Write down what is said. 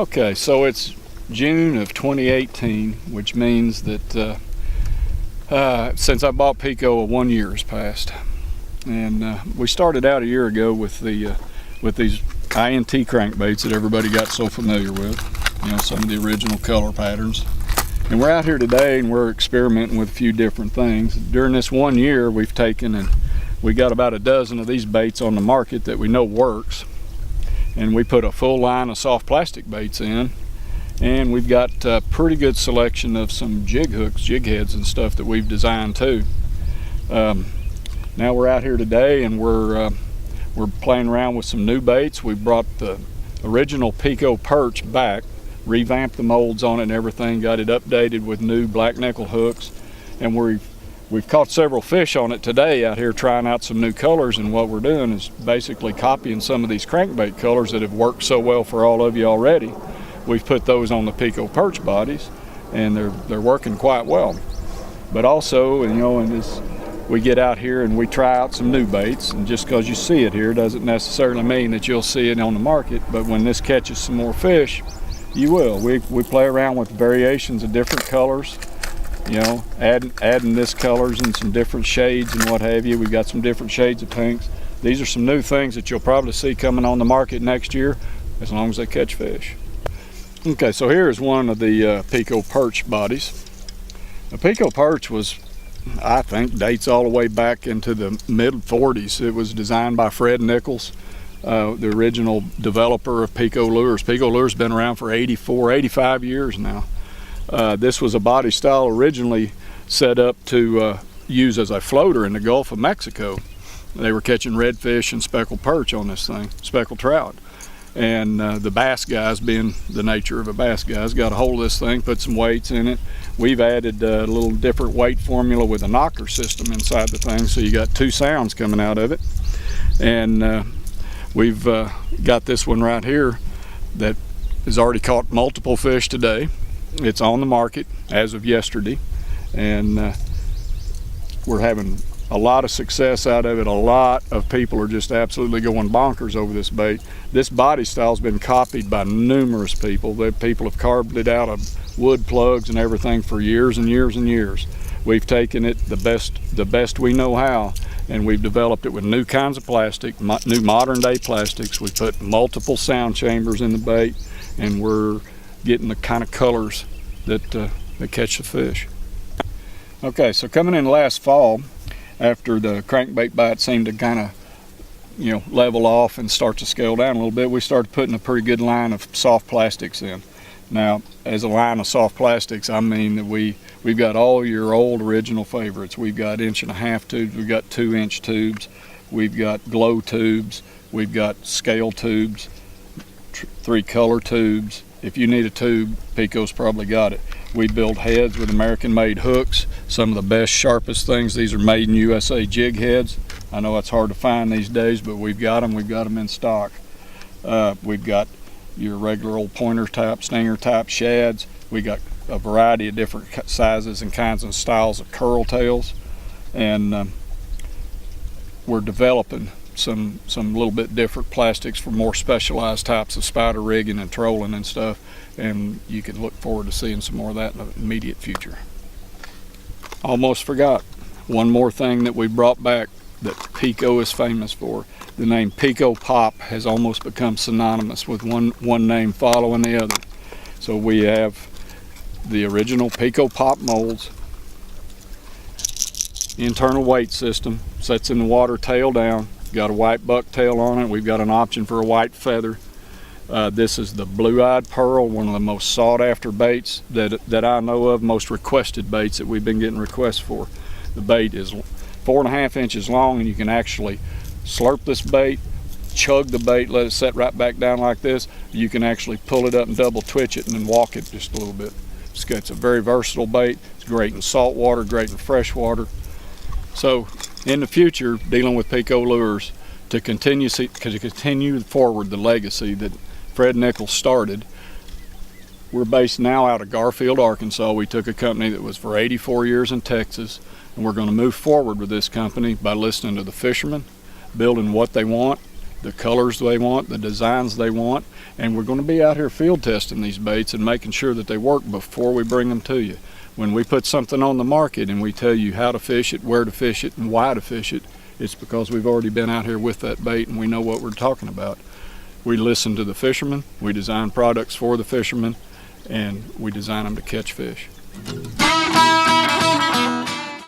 Okay, so it's June of 2018, which means that since I bought PICO, 1 year has passed. And we started out a year ago with these INT crankbaits that everybody got so familiar with, you know, some of the original color patterns. And we're out here today and we're experimenting with a few different things. During this 1 year, we've taken and we got about a dozen of these baits on the market that we know works. And we put a full line of soft plastic baits in, and we've got a pretty good selection of some jig hooks, jig heads and stuff that we've designed too. Now we're out here today and we're playing around with some new baits. We brought the original PICO Perch back, revamped the molds on it and everything, got it updated with new black nickel hooks, and we've caught several fish on it today out here trying out some new colors. And what we're doing is basically copying some of these crankbait colors that have worked so well for all of you already. We've put those on the PICO Perch bodies and they're working quite well. But also, you know, we get out here and we try out some new baits, and just because you see it here doesn't necessarily mean that you'll see it on the market. But when this catches some more fish, you will. We play around with variations of different colors, you know, adding this colors and some different shades and what have you. We've got some different shades of pinks. These are some new things that you'll probably see coming on the market next year, as long as they catch fish. Okay, so here is one of the PICO Perch bodies. The PICO Perch was, I think, dates all the way back into the mid-40s. It was designed by Fred Nichols, the original developer of PICO Lures. PICO Lures has been around for 85 years now. This was a body style originally set up to use as a floater in the Gulf of Mexico. They were catching redfish and speckled perch on this thing, speckled trout. And the bass guys, being the nature of a bass guys, got a hold of this thing, put some weights in it. We've added a little different weight formula with a knocker system inside the thing, so you got two sounds coming out of it. And we've got this one right here that has already caught multiple fish today. It's on the market as of yesterday, and we're having a lot of success out of it. A lot of people are just absolutely going bonkers over this bait. This body style has been copied by numerous people. People have carved it out of wood plugs and everything for years and years and years. We've taken it the best we know how, and we've developed it with new kinds of plastic, new modern day plastics. We put multiple sound chambers in the bait, and we're getting the kind of colors that catch the fish. Okay, so coming in last fall, after the crankbait bite seemed to kind of, you know, level off and start to scale down a little bit, we started putting a pretty good line of soft plastics in. Now, as a line of soft plastics, I mean that we've got all your old original favorites. We've got 1.5-inch tubes, we've got 2-inch tubes, we've got glow tubes, we've got scale tubes, 3-color tubes. If you need a tube, PICO's probably got it. We build heads with American-made hooks, some of the best, sharpest things. These are made in USA jig heads. I know it's hard to find these days, but we've got them in stock. We've got your regular old pointer type, stinger type shads. We got a variety of different sizes and kinds and styles of curl tails, and we're developing some little bit different plastics for more specialized types of spider rigging and trolling and stuff, and you can look forward to seeing some more of that in the immediate future. Almost forgot one more thing that we brought back that PICO is famous for. The name PICO Pop has almost become synonymous with one name following the other. So we have the original PICO Pop molds, internal weight system, sets in the water tail down, got a white bucktail on it. We've got an option for a white feather. This is the blue-eyed pearl, one of the most sought-after baits that I know of, most requested baits that we've been getting requests for. The bait is 4.5 inches long, and you can actually slurp this bait, chug the bait, let it set right back down like this. You can actually pull it up and double twitch it and then walk it just a little bit. It's a very versatile bait. It's great in salt water, great in fresh water. So in the future, dealing with PICO Lures, to continue forward the legacy that Fred Nichols started, we're based now out of Garfield, Arkansas. We took a company that was for 84 years in Texas, and we're going to move forward with this company by listening to the fishermen, building what they want, the colors they want, the designs they want, and we're going to be out here field testing these baits and making sure that they work before we bring them to you. When we put something on the market and we tell you how to fish it, where to fish it, and why to fish it, it's because we've already been out here with that bait and we know what we're talking about. We listen to the fishermen, we design products for the fishermen, and we design them to catch fish.